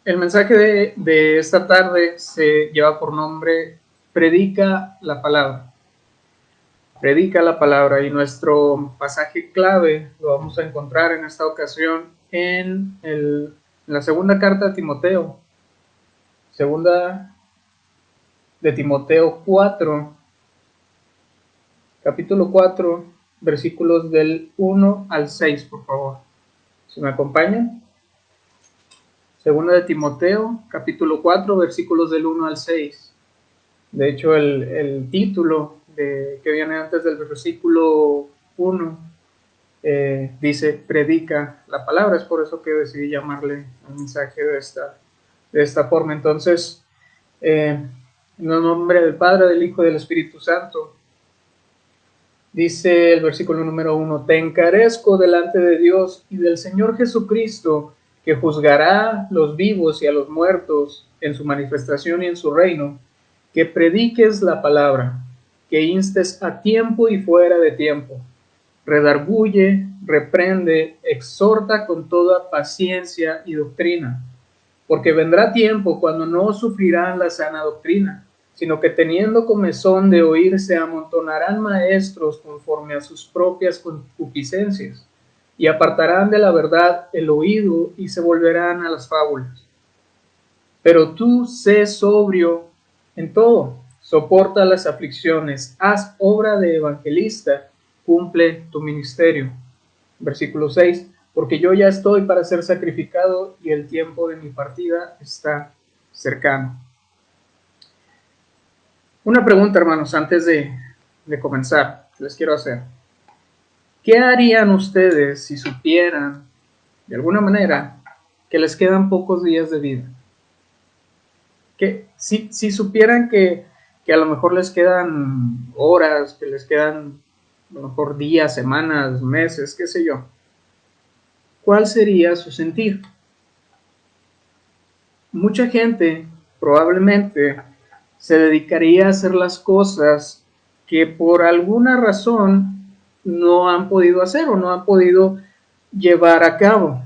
El mensaje de esta tarde se lleva por nombre Predica la palabra. Predica la palabra, y nuestro pasaje clave lo vamos a encontrar en esta ocasión en la segunda carta de Timoteo. Segunda de Timoteo 4, capítulo 4, versículos del 1 al 6, por favor. ¿Se me acompañan? Segunda de Timoteo, capítulo 4, versículos del 1 al 6. De hecho, el título que viene antes del versículo 1 dice, predica la palabra. Es por eso que decidí llamarle al mensaje de esta forma. Entonces, en el nombre del Padre, del Hijo y del Espíritu Santo, dice el versículo número 1, te encarezco delante de Dios y del Señor Jesucristo, que juzgará los vivos y a los muertos en su manifestación y en su reino, que prediques la palabra, que instes a tiempo y fuera de tiempo, redarguye, reprende, exhorta con toda paciencia y doctrina, porque vendrá tiempo cuando no sufrirán la sana doctrina, sino que teniendo comezón de oír se amontonarán maestros conforme a sus propias concupiscencias, y apartarán de la verdad el oído y se volverán a las fábulas. Pero tú sé sobrio en todo, soporta las aflicciones, haz obra de evangelista, cumple tu ministerio. Versículo 6, porque yo ya estoy para ser sacrificado y el tiempo de mi partida está cercano. Una pregunta, hermanos, antes de comenzar, les quiero hacer. ¿Qué harían ustedes si supieran, de alguna manera, que les quedan pocos días de vida? Que si supieran que a lo mejor les quedan horas, que les quedan a lo mejor días, semanas, meses, qué sé yo, ¿cuál sería su sentir? Mucha gente probablemente se dedicaría a hacer las cosas que por alguna razón no han podido hacer o no han podido llevar a cabo.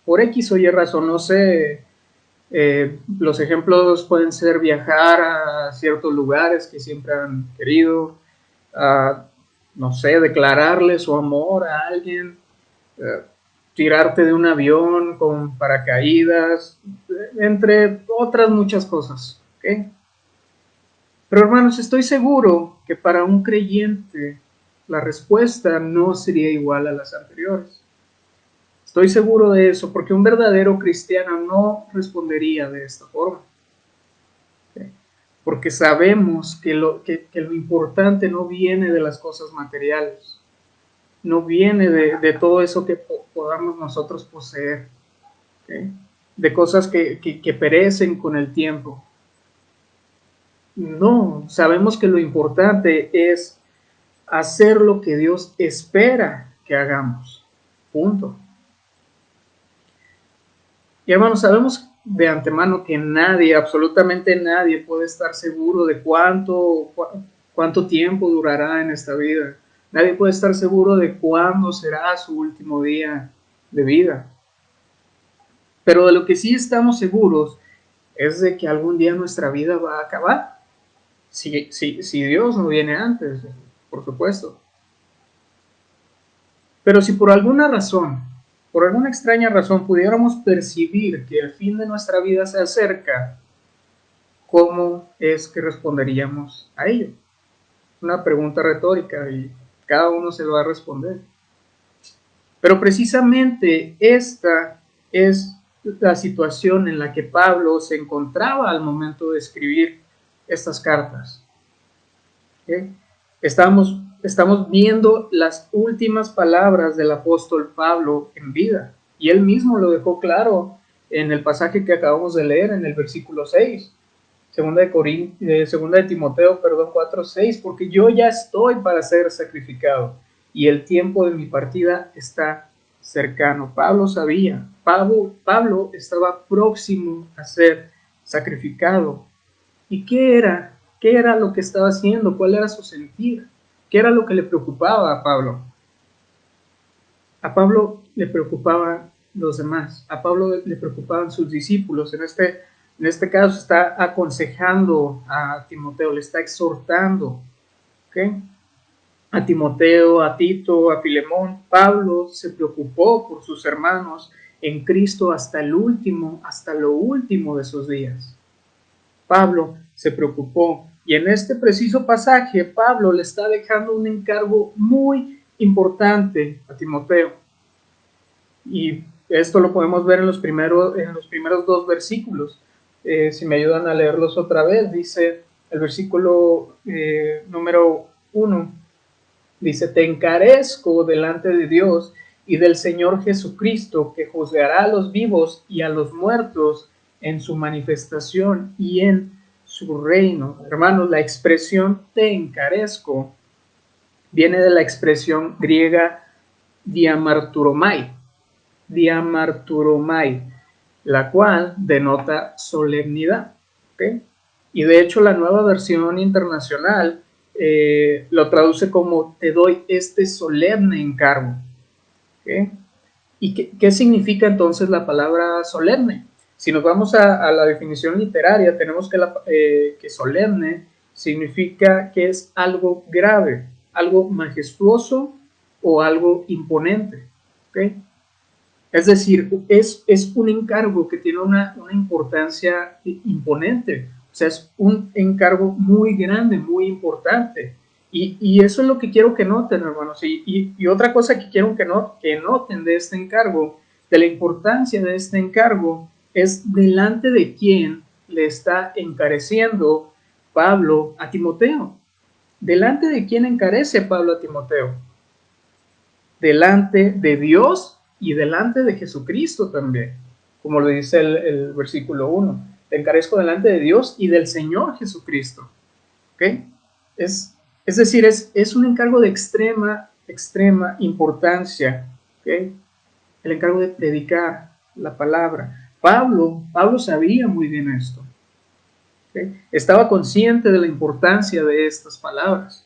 Por X o Y razón, no sé, los ejemplos pueden ser viajar a ciertos lugares que siempre han querido, no sé, declararle su amor a alguien, tirarte de un avión con paracaídas, entre otras muchas cosas, ¿ok? Pero hermanos, estoy seguro que para un creyente la respuesta no sería igual a las anteriores. Estoy seguro de eso, porque un verdadero cristiano no respondería de esta forma. ¿Okay? Porque sabemos que lo importante no viene de las cosas materiales, no viene de todo eso que podamos nosotros poseer, ¿okay? De cosas que perecen con el tiempo. No, sabemos que lo importante es hacer lo que Dios espera que hagamos. Punto. Y hermanos, sabemos de antemano que nadie, absolutamente nadie, puede estar seguro de cuánto tiempo durará en esta vida. Nadie puede estar seguro de cuándo será su último día de vida. Pero de lo que sí estamos seguros es de que algún día nuestra vida va a acabar. Si Dios no viene antes, por supuesto. Pero si por alguna razón, por alguna extraña razón, pudiéramos percibir que el fin de nuestra vida se acerca, ¿cómo es que responderíamos a ello? Una pregunta retórica y cada uno se lo va a responder. Pero precisamente esta es la situación en la que Pablo se encontraba al momento de escribir estas cartas. ¿Okay? Estamos viendo las últimas palabras del apóstol Pablo en vida, y él mismo lo dejó claro en el pasaje que acabamos de leer en el versículo 6, segunda de Timoteo 4:6, porque yo ya estoy para ser sacrificado y el tiempo de mi partida está cercano. Pablo sabía, Pablo estaba próximo a ser sacrificado. ¿Y qué era lo que estaba haciendo? ¿Cuál era su sentir? ¿Qué era lo que le preocupaba a Pablo? A Pablo le preocupaba los demás. A Pablo le preocupaban sus discípulos. En este caso está aconsejando a Timoteo, le está exhortando, ¿ok? A Timoteo, a Tito, a Filemón. Pablo se preocupó por sus hermanos en Cristo hasta lo último de sus días. Pablo se preocupó, y en este preciso pasaje Pablo le está dejando un encargo muy importante a Timoteo. Y esto lo podemos ver en los primeros dos versículos. Si me ayudan a leerlos otra vez, dice el versículo número 1, dice: te encarezco delante de Dios y del Señor Jesucristo, que juzgará a los vivos y a los muertos en su manifestación y en su reino. Hermanos, la expresión te encarezco viene de la expresión griega diamarturomai, la cual denota solemnidad. ¿Okay? Y de hecho la nueva versión internacional lo traduce como: te doy este solemne encargo. ¿Okay? ¿Y qué significa entonces la palabra solemne? Si nos vamos a la definición literaria, tenemos que solemne significa que es algo grave, algo majestuoso o algo imponente. ¿Okay? Es decir, es un encargo que tiene una importancia imponente. O sea, es un encargo muy grande, muy importante. Y eso es lo que quiero que noten, hermanos. Y otra cosa que quiero que noten de este encargo, de la importancia de este encargo, es delante de quién le está encareciendo Pablo a Timoteo. ¿Delante de quién encarece Pablo a Timoteo? Delante de Dios y delante de Jesucristo también, como lo dice el versículo 1. Te encarezco delante de Dios y del Señor Jesucristo. ¿Okay? Es decir, es un encargo de extrema importancia. ¿Okay? El encargo de predicar la palabra. Pablo sabía muy bien esto. ¿Okay? Estaba consciente de la importancia de estas palabras.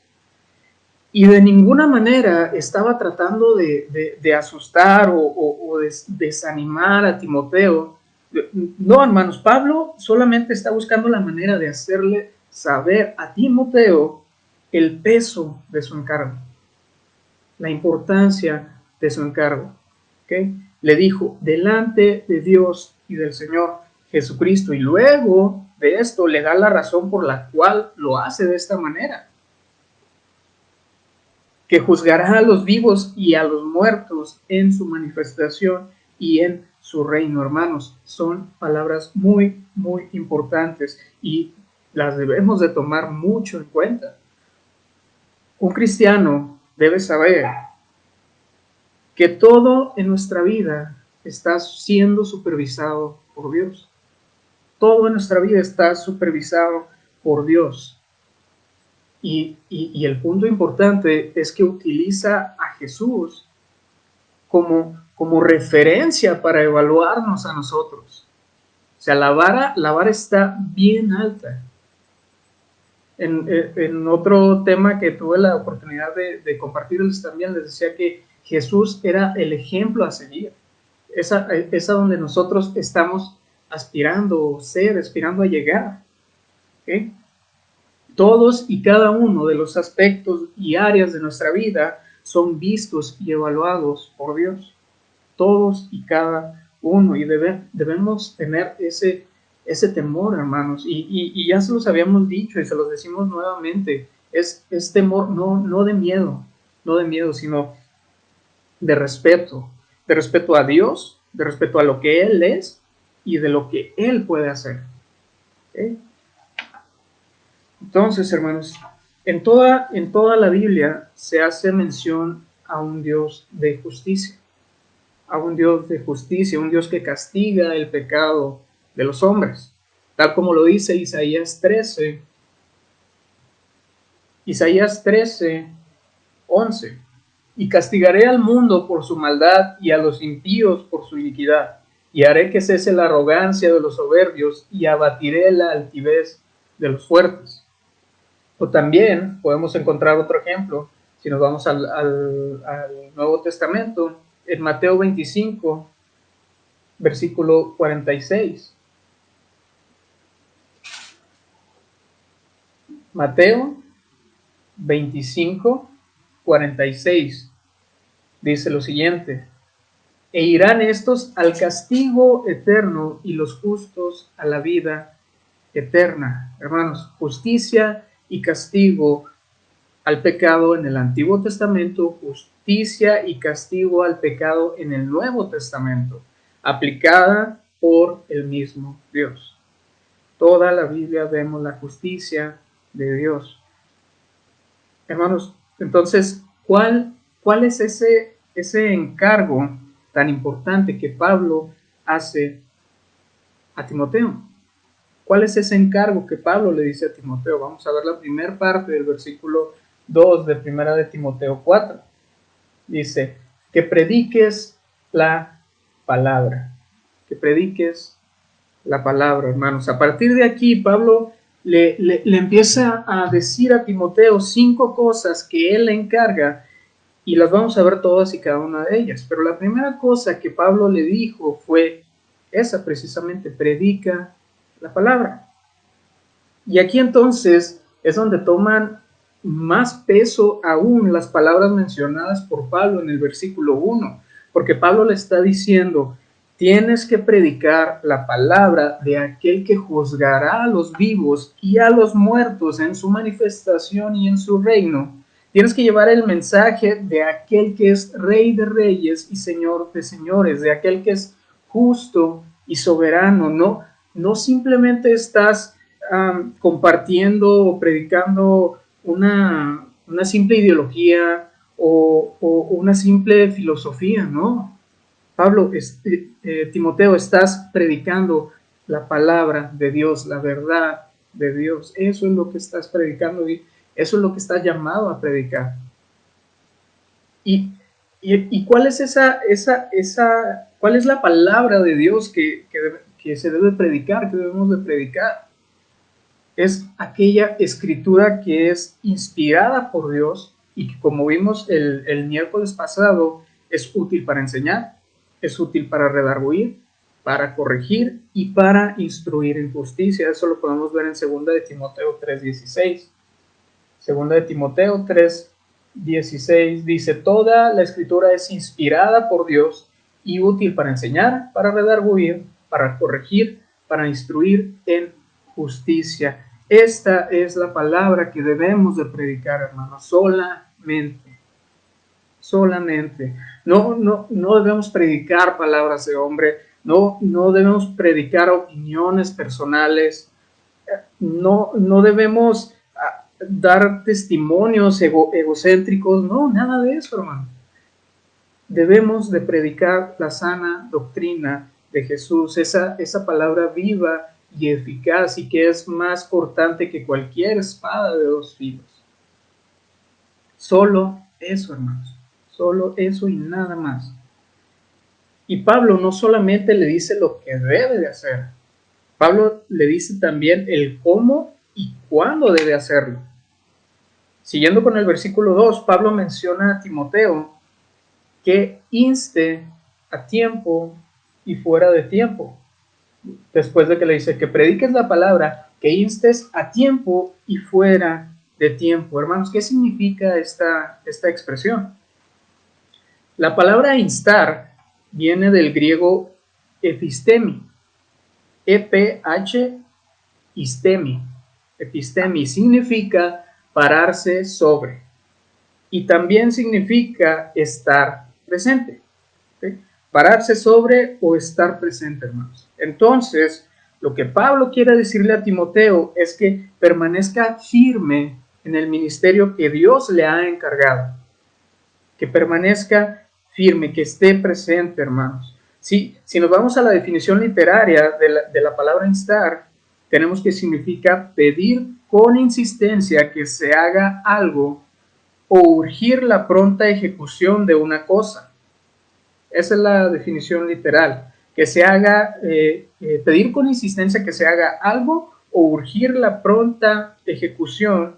Y de ninguna manera estaba tratando de asustar o desanimar a Timoteo. No, hermanos, Pablo solamente está buscando la manera de hacerle saber a Timoteo el peso de su encargo, la importancia de su encargo. ¿Okay? Le dijo: delante de Dios y del Señor Jesucristo. Y luego de esto le da la razón por la cual lo hace de esta manera: que juzgará a los vivos y a los muertos en su manifestación y en su reino. Hermanos, son palabras muy, muy importantes y las debemos de tomar mucho en cuenta. Un cristiano debe saber que todo en nuestra vida está siendo supervisado por Dios. Todo en nuestra vida está supervisado por Dios. Y el punto importante es que utiliza a Jesús como referencia para evaluarnos a nosotros. O sea, la vara está bien alta. En otro tema que tuve la oportunidad de compartirles también, les decía que Jesús era el ejemplo a seguir. Es a donde nosotros estamos aspirando a llegar. ¿Okay? Todos y cada uno de los aspectos y áreas de nuestra vida son vistos y evaluados por Dios. Todos y cada uno. Y debemos tener ese temor, hermanos. Y ya se los habíamos dicho y se los decimos nuevamente. Es temor no de miedo, sino de respeto. De respeto a Dios, de respeto a lo que Él es y de lo que Él puede hacer. ¿Okay? Entonces, hermanos, en toda la Biblia se hace mención a un Dios de justicia, un Dios que castiga el pecado de los hombres, tal como lo dice Isaías 13, 11. Y castigaré al mundo por su maldad y a los impíos por su iniquidad, y haré que cese la arrogancia de los soberbios y abatiré la altivez de los fuertes. O también podemos encontrar otro ejemplo, si nos vamos al Nuevo Testamento, en Mateo 25, versículo 46. Mateo 25, 46 dice lo siguiente: e irán estos al castigo eterno y los justos a la vida eterna. Hermanos, justicia y castigo al pecado en el Antiguo Testamento, justicia y castigo al pecado en el Nuevo Testamento, aplicada por el mismo Dios. Toda la Biblia vemos la justicia de Dios. Hermanos, entonces, ¿cuál es ese encargo tan importante que Pablo hace a Timoteo? ¿Cuál es ese encargo que Pablo le dice a Timoteo? Vamos a ver la primera parte del versículo 2 de primera de Timoteo 4. Dice, que prediques la palabra. Que prediques la palabra, hermanos. A partir de aquí, Pablo le empieza a decir a Timoteo 5 cosas que él le encarga, y las vamos a ver todas y cada una de ellas. Pero la primera cosa que Pablo le dijo fue esa precisamente: predica la palabra. Y aquí entonces es donde toman más peso aún las palabras mencionadas por Pablo en el versículo 1, porque Pablo le está diciendo: tienes que predicar la palabra de aquel que juzgará a los vivos y a los muertos en su manifestación y en su reino. Tienes que llevar el mensaje de aquel que es Rey de reyes y Señor de señores, de aquel que es justo y soberano. No simplemente estás compartiendo o predicando una simple ideología o una simple filosofía, ¿no? Pablo, Timoteo, estás predicando la palabra de Dios, la verdad de Dios. Eso es lo que estás predicando y eso es lo que estás llamado a predicar. ¿Y cuál es cuál es la palabra de Dios que se debe predicar, que debemos de predicar? Es aquella escritura que es inspirada por Dios y que, como vimos el miércoles pasado, es útil para enseñar, es útil para redarguir, para corregir y para instruir en justicia. Eso lo podemos ver en 2 de Timoteo 3:16. 2 de Timoteo 3:16 dice: toda la escritura es inspirada por Dios y útil para enseñar, para redarguir, para corregir, para instruir en justicia. Esta es la palabra que debemos de predicar, hermanos, solamente. No debemos predicar palabras de hombre, no debemos predicar opiniones personales, no debemos dar testimonios egocéntricos, no, nada de eso, hermano. Debemos de predicar la sana doctrina de Jesús, esa palabra viva y eficaz, y que es más cortante que cualquier espada de 2 filos. Solo eso, hermanos, solo eso y nada más. Y Pablo no solamente le dice lo que debe de hacer, Pablo le dice también el cómo y cuándo debe hacerlo. Siguiendo con el versículo 2, Pablo menciona a Timoteo que inste a tiempo y fuera de tiempo. Después de que le dice que prediques la palabra, que instes a tiempo y fuera de tiempo. Hermanos, ¿qué significa esta expresión? La palabra instar viene del griego epistemi, E-P-H, epistemi significa pararse sobre, y también significa estar presente. ¿Sí? Pararse sobre o estar presente, hermanos. Entonces, lo que Pablo quiere decirle a Timoteo es que permanezca firme en el ministerio que Dios le ha encargado. Que permanezca firme, que esté presente, hermanos. Si nos vamos a la definición literaria de la palabra instar, tenemos que significa pedir con insistencia que se haga algo o urgir la pronta ejecución de una cosa. Esa es la definición literal, que se haga, pedir con insistencia que se haga algo o urgir la pronta ejecución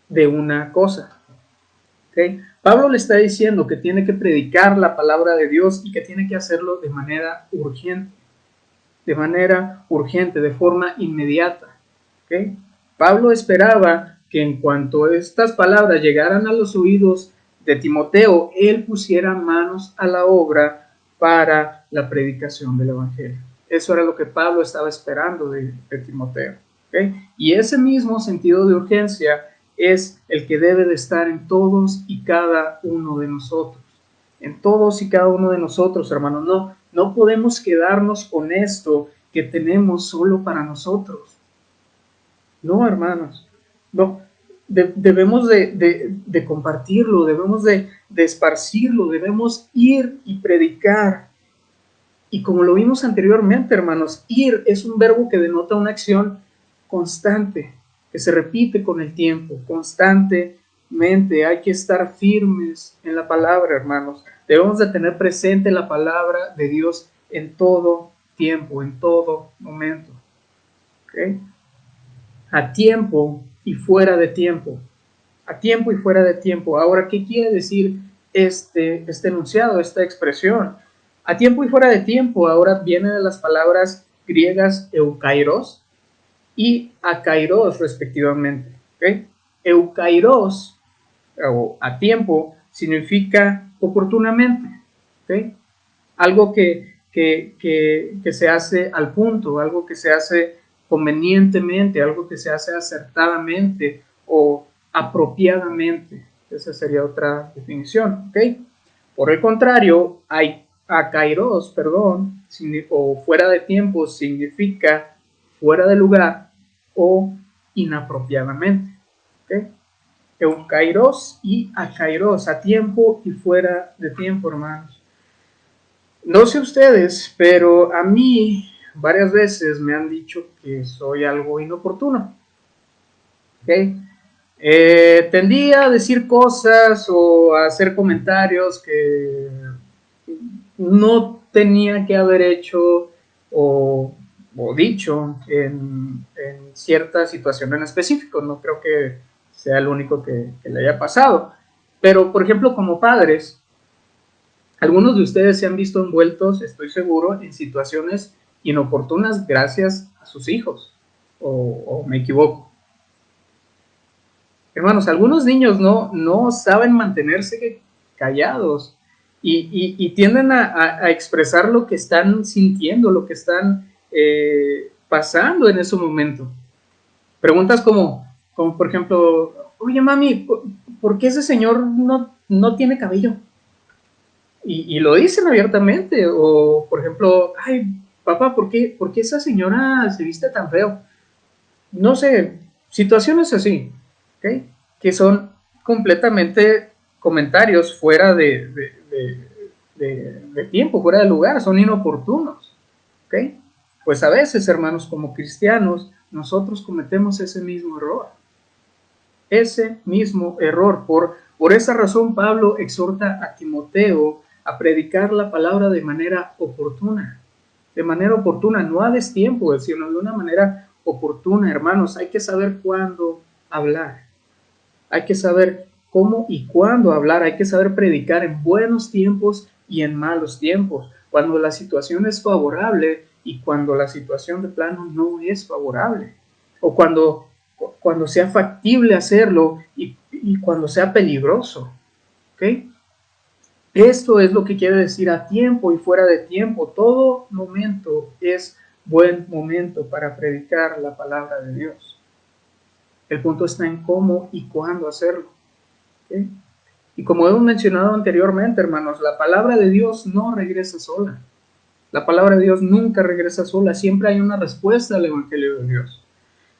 de una cosa. ¿Okay? Pablo le está diciendo que tiene que predicar la palabra de Dios y que tiene que hacerlo de manera urgente, de forma inmediata. ¿Okay? Pablo esperaba que en cuanto estas palabras llegaran a los oídos de Timoteo, él pusiera manos a la obra para la predicación del Evangelio. Eso era lo que Pablo estaba esperando de Timoteo. ¿Okay? Y ese mismo sentido de urgencia es el que debe de estar en todos y cada uno de nosotros. En todos y cada uno de nosotros, hermanos. No podemos quedarnos con esto que tenemos solo para nosotros. No, hermanos. No. Debemos de compartirlo, debemos de esparcirlo, debemos ir y predicar. Y como lo vimos anteriormente, hermanos, ir es un verbo que denota una acción constante, que se repite con el tiempo, constantemente. Hay que estar firmes en la palabra, hermanos. Debemos de tener presente la palabra de Dios en todo tiempo, en todo momento. ¿Okay? A tiempo y fuera de tiempo. A tiempo y fuera de tiempo. Ahora, ¿qué quiere decir este enunciado, esta expresión? A tiempo y fuera de tiempo, ahora viene de las palabras griegas eukairos y akairos, respectivamente. ¿Okay? Eukairos, o a tiempo, significa oportunamente. ¿Okay? Algo que se hace al punto, algo que se hace convenientemente, algo que se hace acertadamente o apropiadamente. Esa sería otra definición. ¿Okay? Por el contrario, akairos, o fuera de tiempo, significa fuera de lugar o inapropiadamente. ¿Okay? Eukairos y akairos, a tiempo y fuera de tiempo, hermanos. No sé ustedes, pero a mí varias veces me han dicho que soy algo inoportuno. ¿Okay? Tendía a decir cosas o a hacer comentarios que no tenía que haber hecho o dicho en cierta situación en específico. No creo que sea el único que le haya pasado. Pero, por ejemplo, como padres, algunos de ustedes se han visto envueltos, estoy seguro, en situaciones inoportunas gracias a sus hijos. ¿O me equivoco? Hermanos, algunos niños no saben mantenerse callados y tienden a expresar lo que están sintiendo, lo que están pasando en ese momento. Preguntas como por ejemplo, oye mami, ¿por qué ese señor no tiene cabello? Y lo dicen abiertamente. O por ejemplo, ay papá, ¿por qué esa señora se viste tan feo? No sé, situaciones así, ¿okay? Que son completamente comentarios fuera de tiempo, fuera de lugar, son inoportunos. ¿Okay? Pues a veces, hermanos, como cristianos, nosotros cometemos ese mismo error. Ese mismo error. Por esa razón, Pablo exhorta a Timoteo a predicar la palabra de manera oportuna. De manera oportuna, no a destiempo, sino de una manera oportuna, hermanos. Hay que saber cuándo hablar. Hay que saber cómo y cuándo hablar. Hay que saber predicar en buenos tiempos y en malos tiempos. Cuando la situación es favorable y cuando la situación de plano no es favorable. O cuando sea factible hacerlo y cuando sea peligroso. ¿Okay? Esto es lo que quiere decir a tiempo y fuera de tiempo. Todo momento es buen momento para predicar la palabra de Dios. El punto está en cómo y cuándo hacerlo. ¿Okay? Y como hemos mencionado anteriormente, hermanos, la palabra de Dios no regresa sola. La palabra de Dios nunca regresa sola. Siempre hay una respuesta al Evangelio de Dios.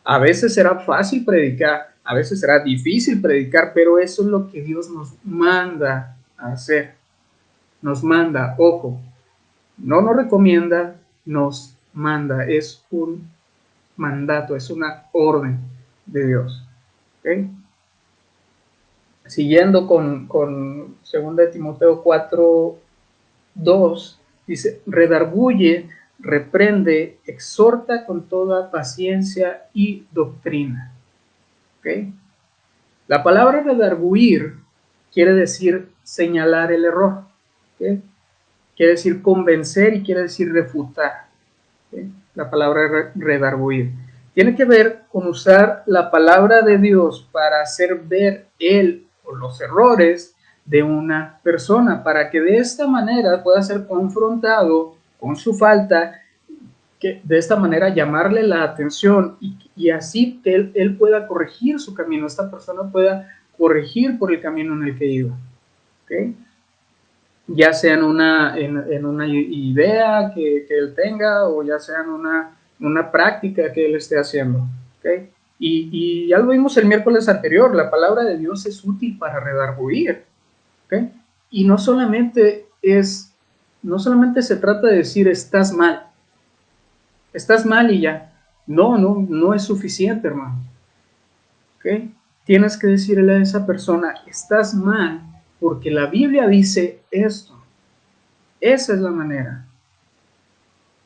A veces será fácil predicar, a veces será difícil predicar, pero eso es lo que Dios nos manda a hacer. Nos manda, ojo, no nos recomienda, nos manda. Es un mandato, es una orden de Dios. ¿Okay? Siguiendo con 2 Timoteo 4:2, dice, redarguye, reprende, exhorta con toda paciencia y doctrina. ¿Okay? La palabra redarguir quiere decir señalar el error, ¿okay? Quiere decir convencer y quiere decir refutar, ¿okay? La palabra redarguir. Tiene que ver con usar la palabra de Dios para hacer ver él o los errores de una persona, para que de esta manera pueda ser confrontado con su falta, que de esta manera llamarle la atención y así que él pueda corregir su camino, esta persona pueda corregir por el camino en el que iba, ¿okay? Ya sea en una idea que él tenga o ya sea en una práctica que él esté haciendo, ¿okay? Y ya lo vimos el miércoles anterior, la palabra de Dios es útil para redarguir, ¿okay? Y no solamente se trata de decir estás mal y ya. No es suficiente, hermano. ¿Okay? Tienes que decirle a esa persona, estás mal porque la Biblia dice esto. Esa es la manera.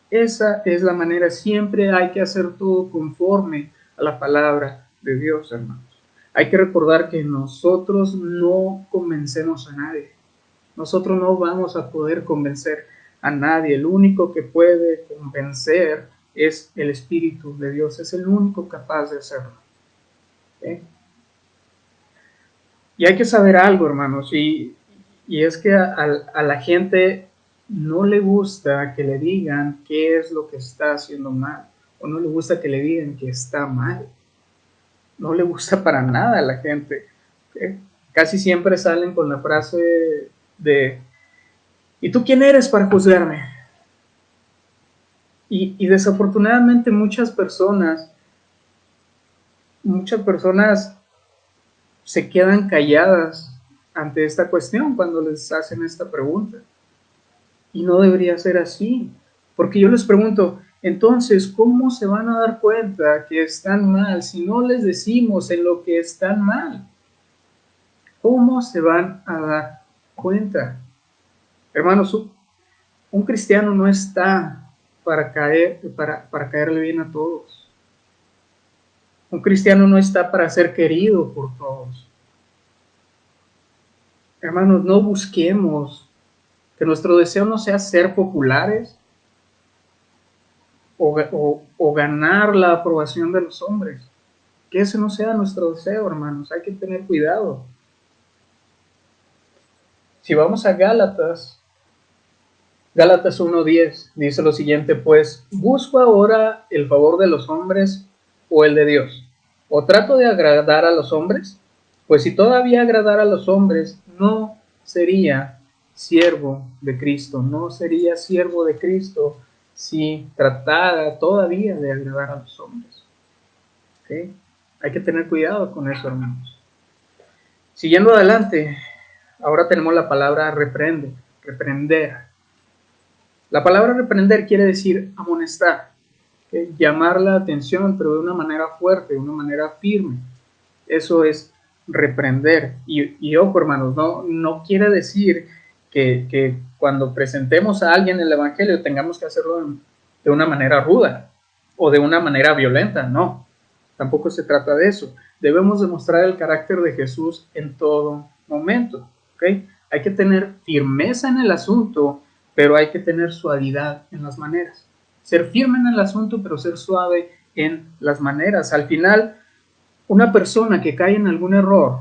Esa es la manera. Siempre hay que hacer todo conforme a la palabra de Dios, hermanos. Hay que recordar que nosotros no convencemos a nadie. Nosotros no vamos a poder convencer a nadie. El único que puede convencer es el Espíritu de Dios. Es el único capaz de hacerlo. ¿Okay? Y hay que saber algo, hermanos, y es que a la gente no le gusta que le digan qué es lo que está haciendo mal, o no le gusta que le digan que está mal. No le gusta para nada a la gente. ¿Okay? Casi siempre salen con la frase de, ¿y tú quién eres para juzgarme? Y desafortunadamente muchas personas se quedan calladas ante esta cuestión cuando les hacen esta pregunta. Y no debería ser así, porque yo les pregunto, entonces, ¿cómo se van a dar cuenta que están mal si no les decimos en lo que están mal? ¿Cómo se van a dar cuenta? Hermanos, un cristiano no está para caerle bien a todos. Un cristiano no está para ser querido por todos. Hermanos, no busquemos que nuestro deseo no sea ser populares o ganar la aprobación de los hombres. Que ese no sea nuestro deseo, hermanos. Hay que tener cuidado. Si vamos a Gálatas 1:10 dice lo siguiente, pues busco ahora el favor de los hombres o el de Dios. ¿O trato de agradar a los hombres? Pues si todavía agradara a los hombres, no sería siervo de Cristo, no sería siervo de Cristo si tratara todavía de agradar a los hombres. ¿Okay? Hay que tener cuidado con eso, hermanos. Siguiendo adelante, ahora tenemos la palabra reprender. La palabra reprender quiere decir amonestar, ¿okay? Llamar la atención, pero de una manera fuerte, de una manera firme. Eso es reprender. Y ojo, hermanos, no quiere decir que cuando presentemos a alguien el Evangelio tengamos que hacerlo de una manera ruda o de una manera violenta. No, tampoco se trata de eso. Debemos demostrar el carácter de Jesús en todo momento. ¿Okay? Hay que tener firmeza en el asunto, pero hay que tener suavidad en las maneras. Ser firme en el asunto, pero ser suave en las maneras. Al final, una persona que cae en algún error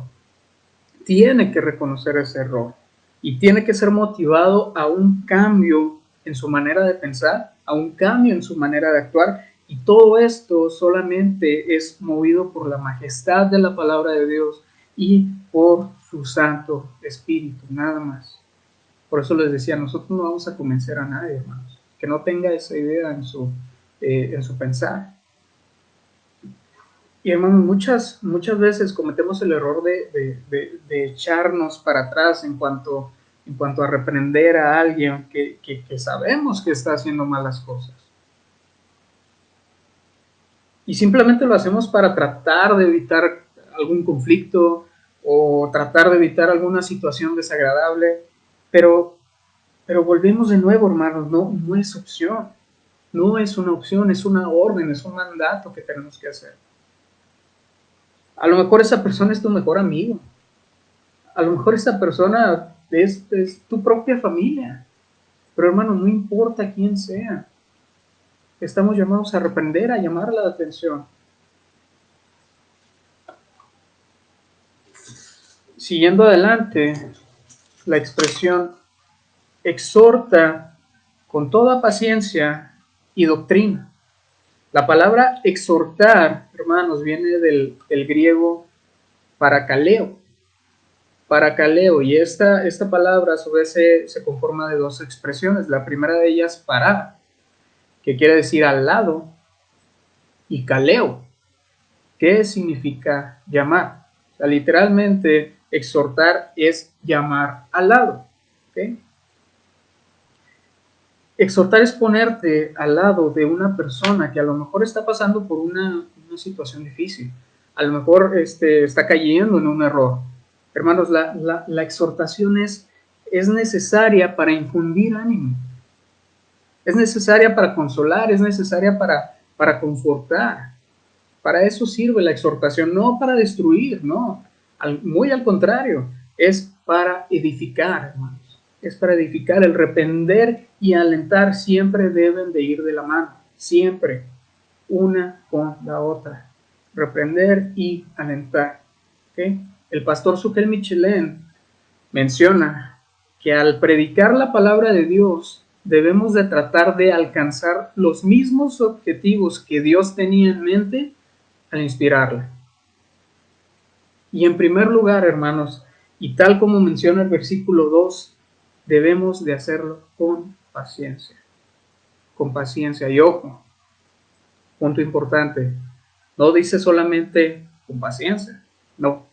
tiene que reconocer ese error y tiene que ser motivado a un cambio en su manera de pensar, a un cambio en su manera de actuar, y todo esto solamente es movido por la majestad de la palabra de Dios y por su Santo Espíritu, nada más. Por eso les decía, nosotros no vamos a convencer a nadie, hermanos, que no tenga esa idea en su pensar. Y hermanos, muchas veces cometemos el error de echarnos para atrás en cuanto a reprender a alguien que sabemos que está haciendo malas cosas. Y simplemente lo hacemos para tratar de evitar algún conflicto o tratar de evitar alguna situación desagradable, pero volvemos de nuevo, hermanos, no es opción, no es una opción, es una orden, es un mandato que tenemos que hacer. A lo mejor esa persona es tu mejor amigo. A lo mejor esta persona es tu propia familia, pero hermano, no importa quién sea, estamos llamados a reprender, a llamar la atención. Siguiendo adelante, la expresión exhorta con toda paciencia y doctrina. La palabra exhortar, hermanos, viene del griego parakaleo. Parakaleo, y esta palabra a su vez se conforma de dos expresiones. La primera de ellas, para, que quiere decir al lado, y kaleo, que significa llamar. O sea, literalmente, exhortar es llamar al lado. ¿Okay? Exhortar es ponerte al lado de una persona que a lo mejor está pasando por una situación difícil. A lo mejor está cayendo en un error. Hermanos, la exhortación es necesaria para infundir ánimo. Es necesaria para consolar, es necesaria para confortar. Para eso sirve la exhortación, no para destruir, no. Muy al contrario, es para edificar, hermanos. Es para edificar. El reprender y alentar siempre deben de ir de la mano. Siempre. Una con la otra. Reprender y alentar. ¿Okay? El pastor Sukel Michelén menciona que al predicar la palabra de Dios debemos de tratar de alcanzar los mismos objetivos que Dios tenía en mente al inspirarla. Y en primer lugar, hermanos, y tal como menciona el versículo 2, debemos de hacerlo con paciencia. Con paciencia. Y ojo, punto importante, no dice solamente con paciencia, no,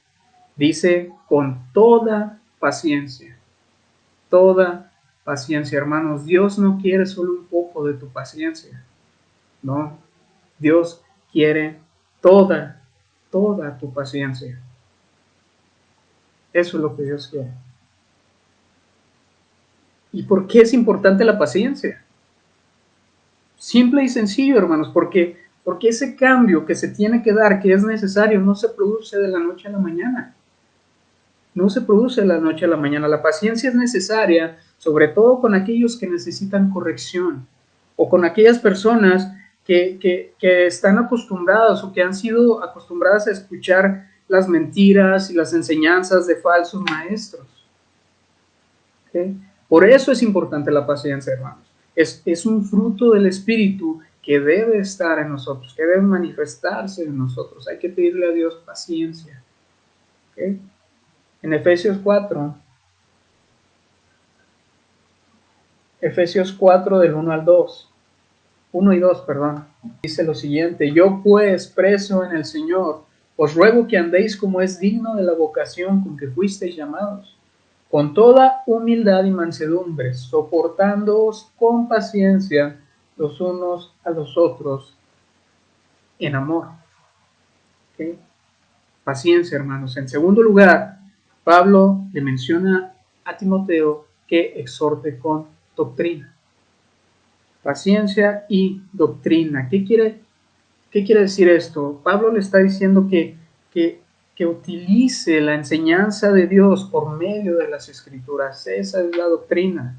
dice con toda paciencia. Toda paciencia, hermanos. Dios no quiere solo un poco de tu paciencia, no. Dios quiere toda tu paciencia. Eso es lo que Dios quiere. ¿Y por qué es importante la paciencia? Simple y sencillo, hermanos, porque ese cambio que se tiene que dar, que es necesario, no se produce de la noche a la mañana. No se produce de la noche a la mañana. La paciencia es necesaria, sobre todo con aquellos que necesitan corrección, o con aquellas personas que están acostumbradas o que han sido acostumbradas a escuchar las mentiras y las enseñanzas de falsos maestros. ¿Okay? Por eso es importante la paciencia, hermanos. Es un fruto del Espíritu que debe estar en nosotros, que debe manifestarse en nosotros. Hay que pedirle a Dios paciencia. ¿Okay? En Efesios 4 del 1 al 2, 1 y 2, perdón, dice lo siguiente: yo pues, preso en el Señor, os ruego que andéis como es digno de la vocación con que fuisteis llamados, con toda humildad y mansedumbre, soportándoos con paciencia los unos a los otros en amor. ¿Okay? Paciencia, hermanos. En segundo lugar, Pablo le menciona a Timoteo que exhorte con doctrina. Paciencia y doctrina. ¿Qué quiere decir esto? Pablo le está diciendo que utilice la enseñanza de Dios por medio de las Escrituras. Esa es la doctrina.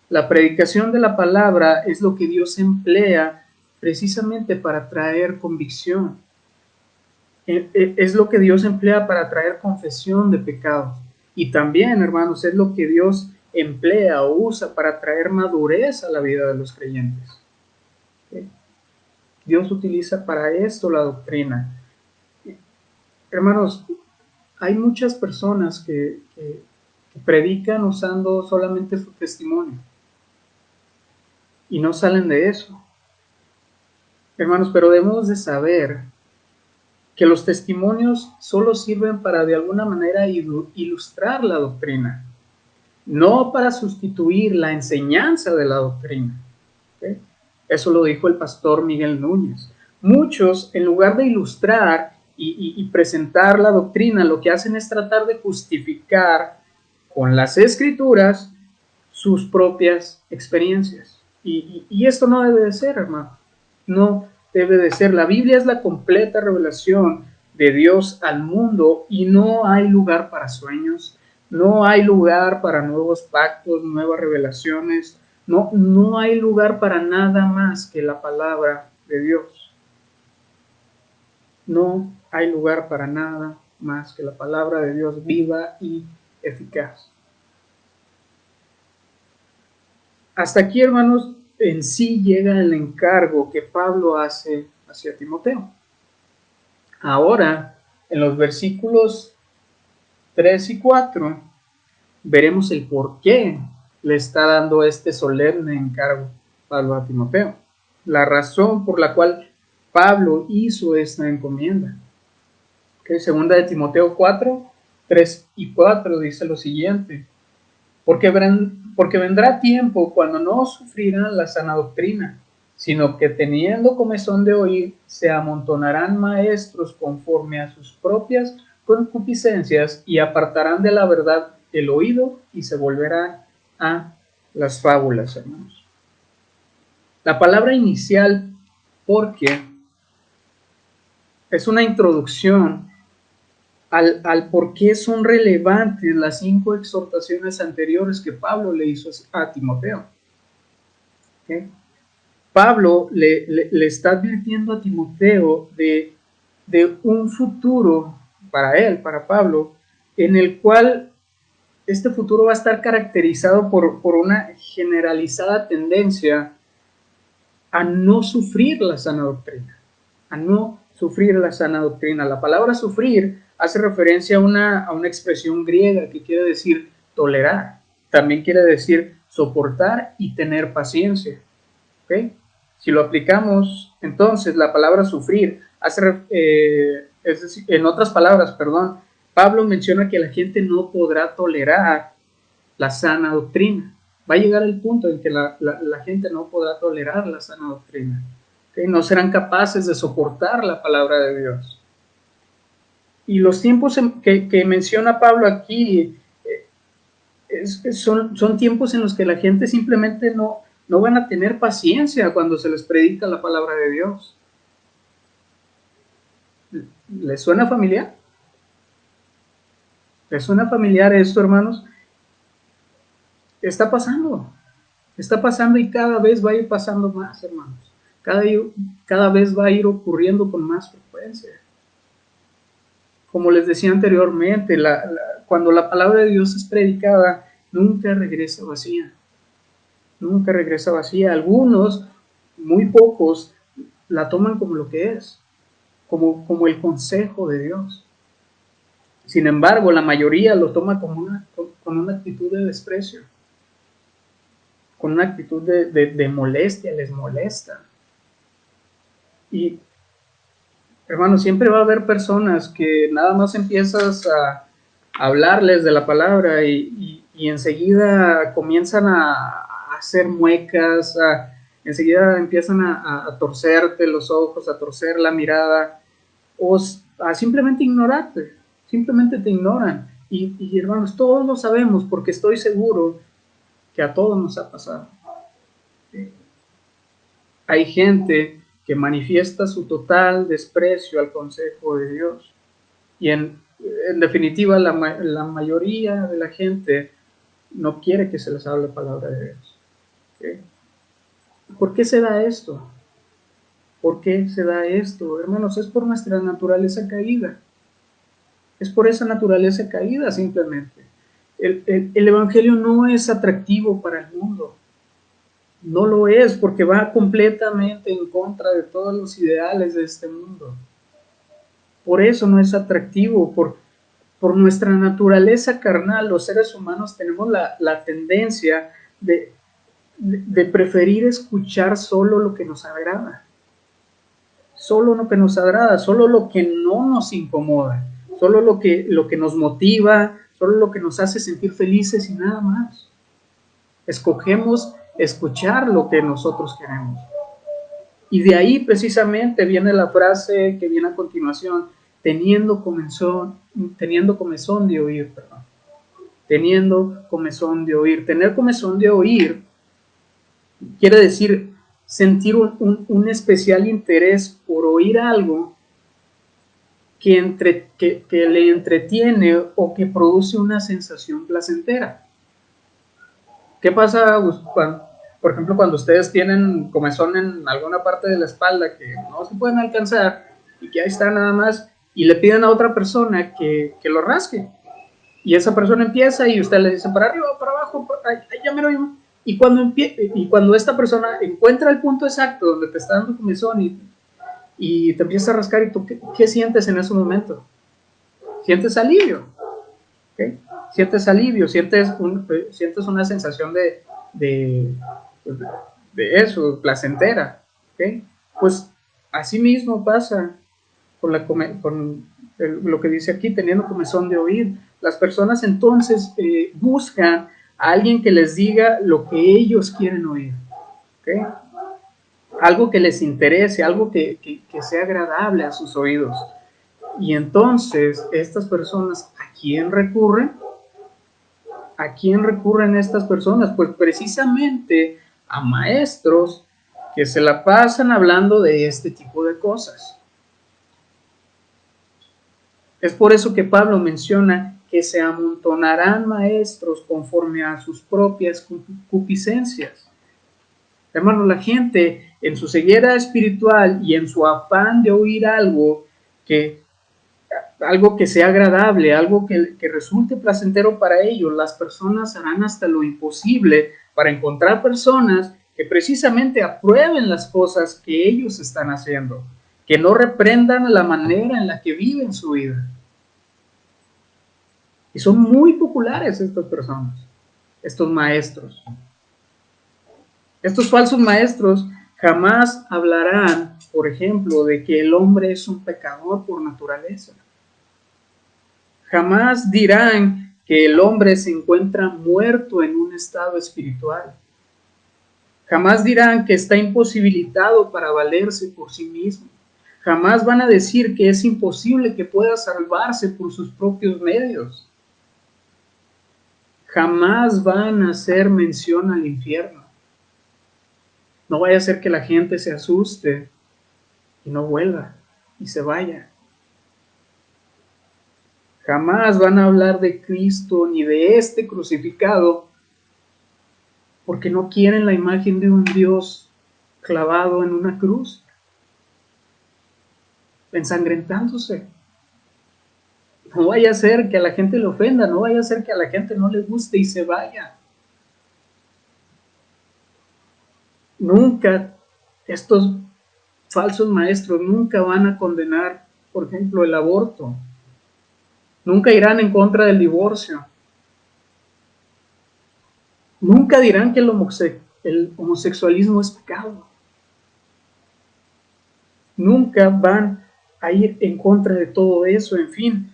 La predicación de la palabra es lo que Dios emplea precisamente para traer convicción. Es lo que Dios emplea para traer confesión de pecados. Y también, hermanos, es lo que Dios emplea o usa para traer madurez a la vida de los creyentes. Dios utiliza para esto la doctrina. Hermanos, hay muchas personas que predican usando solamente su testimonio y no salen de eso. Hermanos, pero debemos de saber que los testimonios solo sirven para de alguna manera ilustrar la doctrina, no para sustituir la enseñanza de la doctrina. ¿Okay? Eso lo dijo el pastor Miguel Núñez. Muchos, en lugar de ilustrar y presentar la doctrina, lo que hacen es tratar de justificar con las Escrituras sus propias experiencias. Y esto no debe de ser, hermano. No debe de ser. La Biblia es la completa revelación de Dios al mundo y no hay lugar para sueños, No hay lugar para nuevos pactos, nuevas revelaciones. No hay lugar para nada más que la palabra de Dios. No hay lugar para nada más que la palabra de Dios viva y eficaz. Hasta aquí, hermanos, en sí llega el encargo que Pablo hace hacia Timoteo. Ahora, en los versículos 3 y 4, veremos el por qué le está dando este solemne encargo Pablo a Timoteo. La razón por la cual Pablo hizo esta encomienda. Segunda de Timoteo 4, 3 y 4 dice lo siguiente: porque vendrá tiempo cuando no sufrirán la sana doctrina, sino que teniendo comezón de oír, se amontonarán maestros conforme a sus propias concupiscencias y apartarán de la verdad el oído y se volverán a las fábulas, hermanos. La palabra inicial, porque, es una introducción al por qué son relevantes las 5 exhortaciones anteriores que Pablo le hizo a Timoteo. ¿Okay? Pablo le está advirtiendo a Timoteo de un futuro para él, para Pablo, en el cual este futuro va a estar caracterizado por una generalizada tendencia a no sufrir la sana doctrina, a no sufrir la sana doctrina. La palabra sufrir hace referencia a una expresión griega que quiere decir tolerar, también quiere decir soportar y tener paciencia. ¿Okay? Si lo aplicamos, entonces la palabra sufrir hace, es decir, en otras palabras, Pablo menciona que la gente no podrá tolerar la sana doctrina. Va a llegar el punto en que la gente no podrá tolerar la sana doctrina. ¿Okay? No serán capaces de soportar la palabra de Dios. Y los tiempos que menciona Pablo aquí son tiempos en los que la gente simplemente no van a tener paciencia cuando se les predica la palabra de Dios. ¿Les suena familiar? ¿Les suena familiar esto, hermanos? Está pasando y cada vez va a ir pasando más, hermanos. Cada vez va a ir ocurriendo con más frecuencia. Como les decía anteriormente, cuando la palabra de Dios es predicada, nunca regresa vacía. Nunca regresa vacía. Algunos, muy pocos, la toman como lo que es, como el consejo de Dios. Sin embargo, la mayoría lo toma con una actitud de desprecio, con una actitud de molestia, les molesta. Y, hermanos, siempre va a haber personas que nada más empiezas a hablarles de la palabra y enseguida comienzan a hacer muecas, enseguida empiezan a torcerte los ojos, a torcer la mirada, o a simplemente ignorarte, simplemente te ignoran. Y hermanos, todos lo sabemos porque estoy seguro que a todos nos ha pasado. Hay gente que manifiesta su total desprecio al consejo de Dios. Y en definitiva, la mayoría de la gente no quiere que se les hable la palabra de Dios. ¿Okay? ¿Por qué se da esto? ¿Por qué se da esto? Hermanos, es por nuestra naturaleza caída. Es por esa naturaleza caída simplemente. El Evangelio no es atractivo para el mundo. No lo es porque va completamente en contra de todos los ideales de este mundo. Por eso no es atractivo, por nuestra naturaleza carnal. Los seres humanos tenemos la tendencia de preferir escuchar solo lo que nos agrada. Solo lo que nos agrada, solo lo que no nos incomoda, solo lo que nos motiva, solo lo que nos hace sentir felices y nada más. Escogemos escuchar lo que nosotros queremos. Y de ahí precisamente viene la frase que viene a continuación: teniendo comezón de oír, teniendo comezón de oír. Tener comezón de oír quiere decir sentir un especial interés por oír algo que le entretiene o que produce una sensación placentera. ¿Qué pasa, por ejemplo, cuando ustedes tienen comezón en alguna parte de la espalda que no se pueden alcanzar y que ahí está nada más y le piden a otra persona que lo rasque? Y esa persona empieza y usted le dice para arriba, para abajo, ya me lo digo. Y cuando esta persona encuentra el punto exacto donde te está dando comezón y te empieza a rascar, ¿y tú qué sientes en ese momento? Sientes alivio, ¿okay? Sientes alivio, sientes una sensación de, de eso, placentera, ¿okay? Pues así mismo pasa con lo que dice aquí, teniendo comezón de oír. Las personas entonces buscan a alguien que les diga lo que ellos quieren oír, ¿okay? Algo que les interese, algo que sea agradable a sus oídos. Y entonces estas personas, ¿a quién recurren? ¿A quién recurren estas personas? Pues precisamente a maestros que se la pasan hablando de este tipo de cosas. Es por eso que Pablo menciona que se amontonarán maestros conforme a sus propias concupiscencias. Hermano, la gente en su ceguera espiritual y en su afán de oír algo que sea agradable, algo que resulte placentero para ellos, las personas harán hasta lo imposible para encontrar personas que precisamente aprueben las cosas que ellos están haciendo, que no reprendan la manera en la que viven su vida. Y son muy populares estas personas, estos maestros. Estos falsos maestros jamás hablarán, por ejemplo, de que el hombre es un pecador por naturaleza. Jamás dirán que el hombre se encuentra muerto en un estado espiritual. Jamás dirán que está imposibilitado para valerse por sí mismo. Jamás van a decir que es imposible que pueda salvarse por sus propios medios. Jamás van a hacer mención al infierno. No vaya a ser que la gente se asuste y no vuelva y se vaya. Jamás van a hablar de Cristo ni de este crucificado porque no quieren la imagen de un Dios clavado en una cruz, ensangrentándose. No vaya a ser que a la gente le ofenda, no vaya a ser que a la gente no le guste y se vaya. Nunca estos falsos maestros nunca van a condenar, por ejemplo, el aborto. Nunca irán en contra del divorcio. Nunca dirán que el homosexualismo es pecado. Nunca van a ir en contra de todo eso, en fin.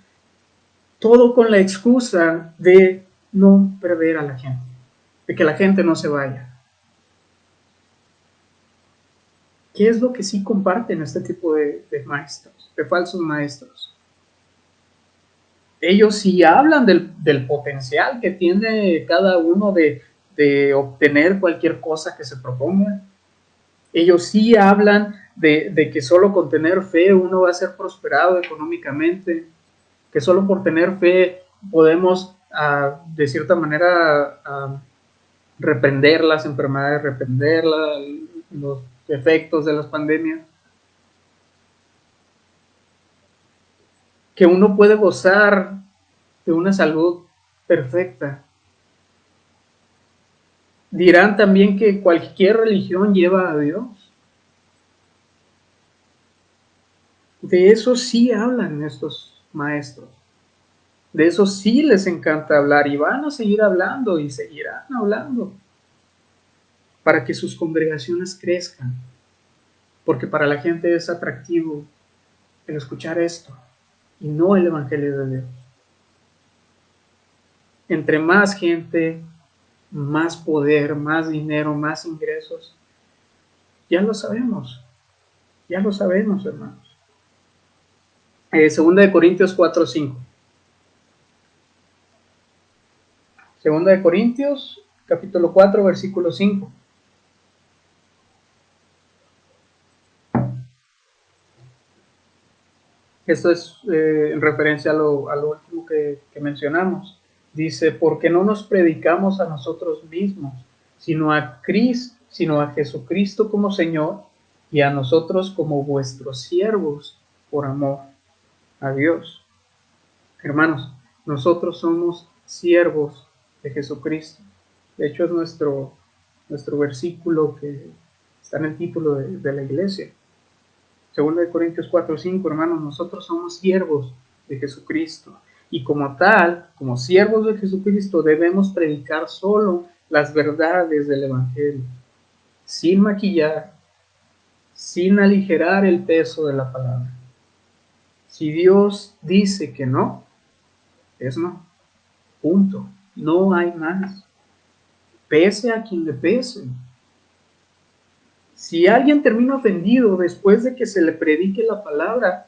Todo con la excusa de no perder a la gente, de que la gente no se vaya. ¿Qué es lo que sí comparten este tipo de maestros, de falsos maestros? Ellos sí hablan del potencial que tiene cada uno de obtener cualquier cosa que se proponga. Ellos sí hablan de que solo con tener fe uno va a ser prosperado económicamente, que solo por tener fe podemos, de cierta manera, reprender las enfermedades, reprender los efectos de las pandemias. Que uno puede gozar de una salud perfecta. Dirán también que cualquier religión lleva a Dios. De eso sí hablan estos maestros. De eso sí les encanta hablar y van a seguir hablando y seguirán hablando para que sus congregaciones crezcan. Porque para la gente es atractivo el escuchar esto y no el Evangelio de Dios. Entre más gente, más poder, más dinero, más ingresos. Ya lo sabemos, hermanos. Segunda de Corintios 4:5. Segunda de Corintios, capítulo 4, versículo 5. Esto es en referencia a lo último que mencionamos. Dice, porque no nos predicamos a nosotros mismos, sino a Jesucristo como Señor y a nosotros como vuestros siervos por amor a Dios. Hermanos, nosotros somos siervos de Jesucristo. De hecho, es nuestro versículo que está en el título de la iglesia. 2 Corintios 4:5, hermanos, nosotros somos siervos de Jesucristo. Y como tal, como siervos de Jesucristo, debemos predicar solo las verdades del Evangelio, sin maquillar, sin aligerar el peso de la palabra. Si Dios dice que no, es no. Punto. No hay más. Pese a quien le pese. Si alguien termina ofendido después de que se le predique la palabra,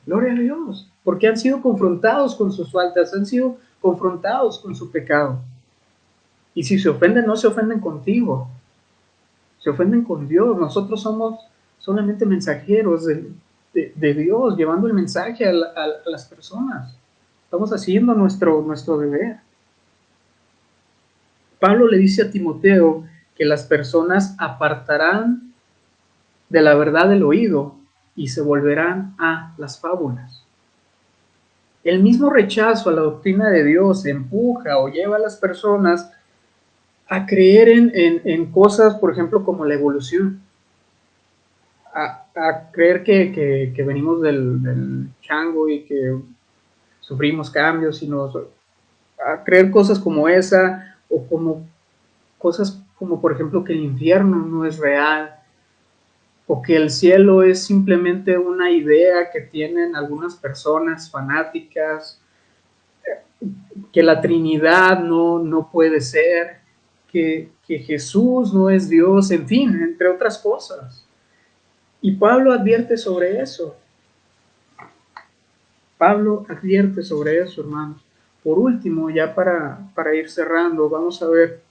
gloria a Dios, porque han sido confrontados con sus faltas, han sido confrontados con su pecado. Y si se ofenden, no se ofenden contigo, se ofenden con Dios. Nosotros somos solamente mensajeros de Dios, llevando el mensaje a las personas. Estamos haciendo nuestro deber. Pablo le dice a Timoteo que las personas apartarán de la verdad del oído y se volverán a las fábulas. El mismo rechazo a la doctrina de Dios empuja o lleva a las personas a creer en cosas, por ejemplo, como la evolución, a creer que venimos del chango y que sufrimos cambios, a creer cosas como esa, o como cosas como, por ejemplo, que el infierno no es real, o que el cielo es simplemente una idea que tienen algunas personas fanáticas, que la Trinidad no puede ser, que Jesús no es Dios, en fin, entre otras cosas. Y Pablo advierte sobre eso. Pablo advierte sobre eso, hermanos. Por último, ya para ir cerrando, vamos a ver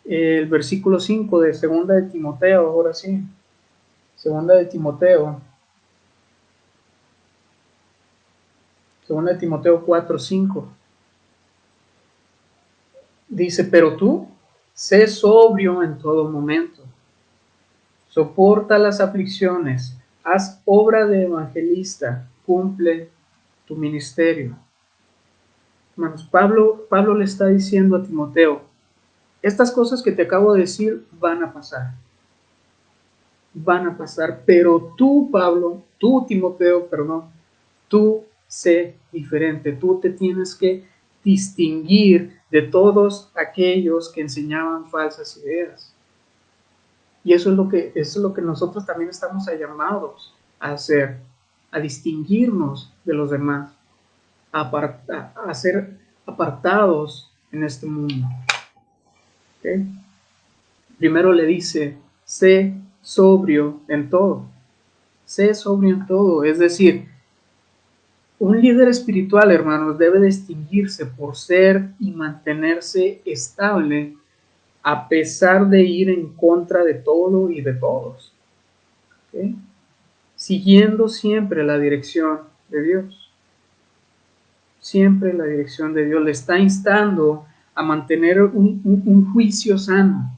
el versículo 5 de 2 Timoteo, ahora sí. 2 Timoteo. 2 Timoteo 4:5. Dice, pero tú, sé sobrio en todo momento. Soporta las aflicciones, haz obra de evangelista, cumple tu ministerio. Hermanos, Pablo le está diciendo a Timoteo, estas cosas que te acabo de decir van a pasar, pero tú, Pablo, tú, Timoteo, perdón, tú sé diferente, tú te tienes que distinguir de todos aquellos que enseñaban falsas ideas. Y eso es lo que nosotros también estamos llamados a hacer, a distinguirnos de los demás, a ser apartados en este mundo. ¿Okay? Primero le dice, sé sobrio en todo. Sé sobrio en todo. Es decir, un líder espiritual, hermanos, debe distinguirse por ser y mantenerse estable a pesar de ir en contra de todo y de todos. ¿Okay? Siguiendo siempre la dirección de Dios. Siempre la dirección de Dios le está instando a mantener un juicio sano,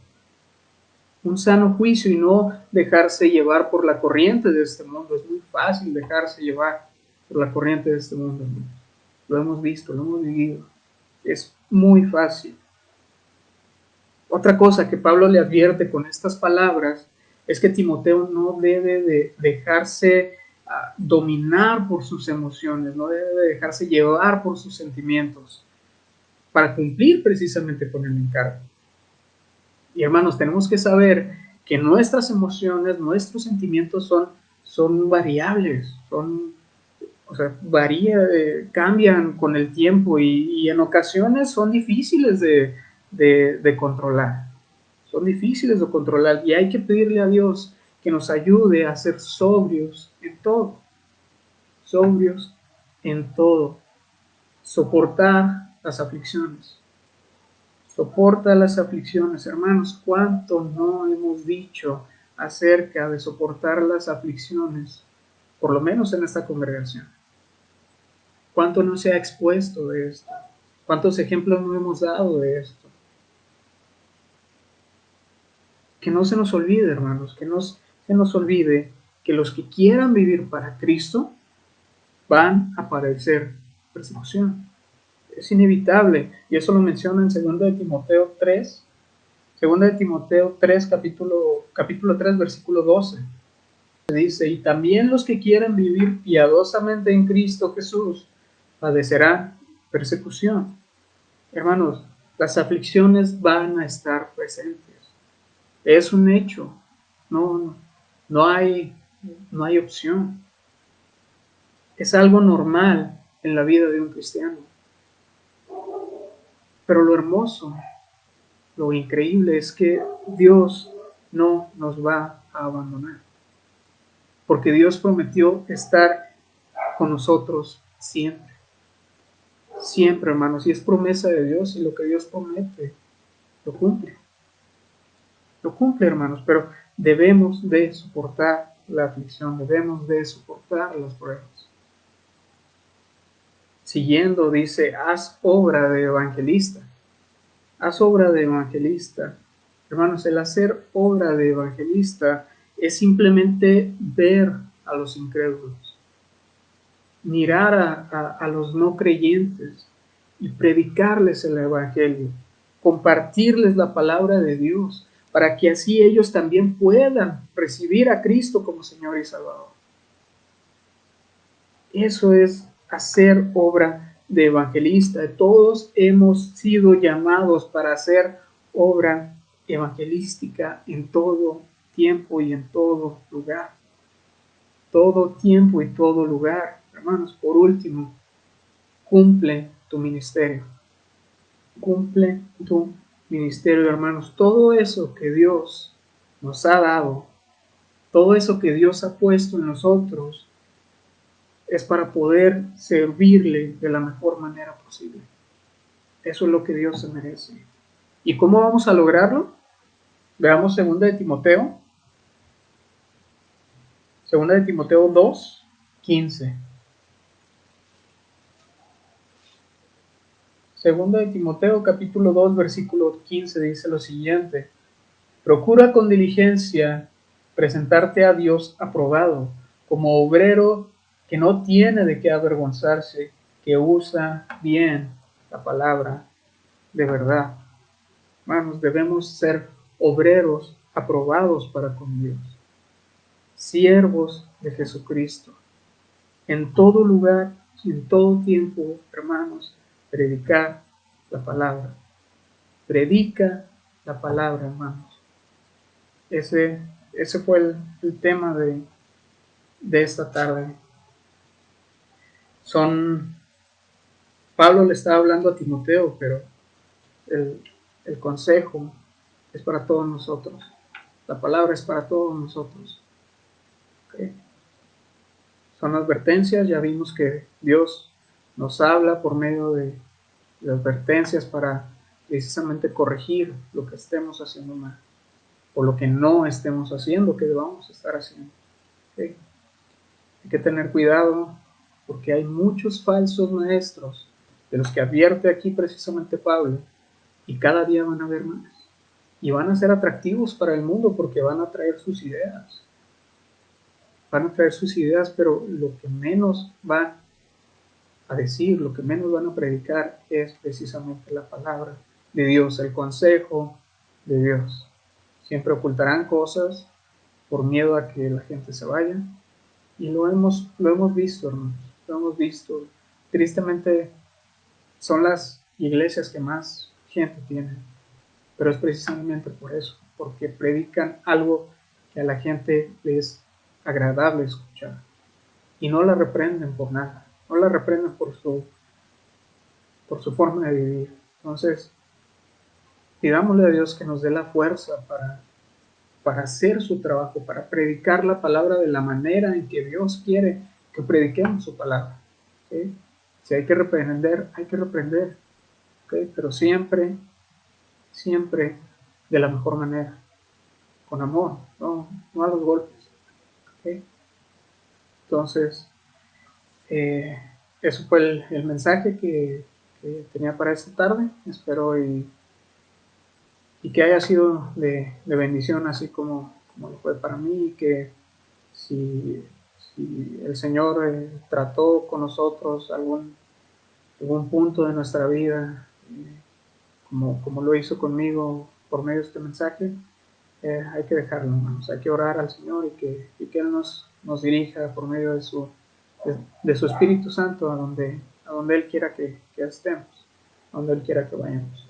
un sano juicio y no dejarse llevar por la corriente de este mundo. Es muy fácil dejarse llevar por la corriente de este mundo. Lo hemos visto, lo hemos vivido. Es muy fácil. Otra cosa que Pablo le advierte con estas palabras es que Timoteo no debe de dejarse dominar por sus emociones, no debe de dejarse llevar por sus sentimientos para cumplir precisamente con el encargo. Y hermanos, tenemos que saber que nuestras emociones, nuestros sentimientos son variables, cambian con el tiempo y en ocasiones son difíciles de controlar. Son difíciles de controlar y hay que pedirle a Dios que nos ayude a ser sobrios en todo. Sobrios en todo. Soportar las aflicciones. Soporta las aflicciones. Hermanos, ¿cuánto no hemos dicho acerca de soportar las aflicciones? Por lo menos en esta congregación. ¿Cuánto no se ha expuesto de esto? ¿Cuántos ejemplos no hemos dado de esto? Que no se nos olvide, hermanos, que no se nos olvide que los que quieran vivir para Cristo van a padecer persecución. Es inevitable, y eso lo menciona en 2 de Timoteo 3, 2 de Timoteo 3, capítulo 3, versículo 12. Dice, y también los que quieran vivir piadosamente en Cristo Jesús padecerán persecución. Hermanos, las aflicciones van a estar presentes. Es un hecho. No, no hay, no hay opción. Es algo normal en la vida de un cristiano. Pero lo hermoso, lo increíble es que Dios no nos va a abandonar. Porque Dios prometió estar con nosotros siempre. Siempre, hermanos. Y es promesa de Dios, y lo que Dios promete, lo cumple. Lo cumple, hermanos. Pero debemos de soportar la aflicción. Debemos de soportar las pruebas. Siguiendo, dice, haz obra de evangelista. Haz obra de evangelista. Hermanos, el hacer obra de evangelista es simplemente ver a los incrédulos, mirar a los no creyentes y predicarles el evangelio, compartirles la palabra de Dios, para que así ellos también puedan recibir a Cristo como Señor y Salvador. Eso es hacer obra de evangelista. Todos hemos sido llamados para hacer obra evangelística en todo tiempo y en todo lugar. Todo tiempo y todo lugar. Hermanos, por último, cumple tu ministerio. Cumple tu ministerio, hermanos. Todo eso que Dios nos ha dado, todo eso que Dios ha puesto en nosotros, es para poder servirle de la mejor manera posible. Eso es lo que Dios se merece. ¿Y cómo vamos a lograrlo? Veamos 2 de Timoteo. 2 de Timoteo 2, 15. 2 de Timoteo capítulo 2, versículo 15 dice lo siguiente. Procura con diligencia presentarte a Dios aprobado, como obrero que no tiene de qué avergonzarse, que usa bien la palabra de verdad. Hermanos, debemos ser obreros aprobados para con Dios, siervos de Jesucristo. En todo lugar y en todo tiempo, hermanos, predicar la palabra. Predica la palabra, hermanos. Ese fue el tema de esta tarde. Pablo le estaba hablando a Timoteo, pero el consejo es para todos nosotros. La palabra es para todos nosotros. ¿Okay? Son advertencias, ya vimos que Dios nos habla por medio de advertencias para precisamente corregir lo que estemos haciendo mal, o lo que no estemos haciendo, que debamos estar haciendo. ¿Okay? Hay que tener cuidado porque hay muchos falsos maestros, de los que advierte aquí precisamente Pablo, y cada día van a haber más. Y van a ser atractivos para el mundo porque van a traer sus ideas. Van a traer sus ideas, pero lo que menos van a decir, lo que menos van a predicar es precisamente la palabra de Dios, el consejo de Dios. Siempre ocultarán cosas por miedo a que la gente se vaya, y lo hemos visto, hermanos, lo hemos visto. Tristemente son las iglesias que más gente tienen, pero es precisamente por eso, porque predican algo que a la gente les es agradable escuchar, y no la reprenden por nada, no la reprenden por su forma de vivir. Entonces, pidámosle a Dios que nos dé la fuerza para hacer su trabajo, para predicar la palabra de la manera en que Dios quiere que prediquemos su palabra. ¿Sí? Si hay que reprender, hay que reprender, ¿okay? Pero siempre, siempre de la mejor manera, con amor, no a los golpes. ¿Okay? Entonces, eso fue el mensaje que tenía para esta tarde. Espero y que haya sido de bendición, así como lo fue para mí, y que si el Señor trató con nosotros algún punto de nuestra vida, como lo hizo conmigo por medio de este mensaje, hay que dejarlo, hermanos. Hay que orar al Señor y que Él nos dirija por medio de su Espíritu Santo a donde Él quiera que estemos, a donde Él quiera que vayamos.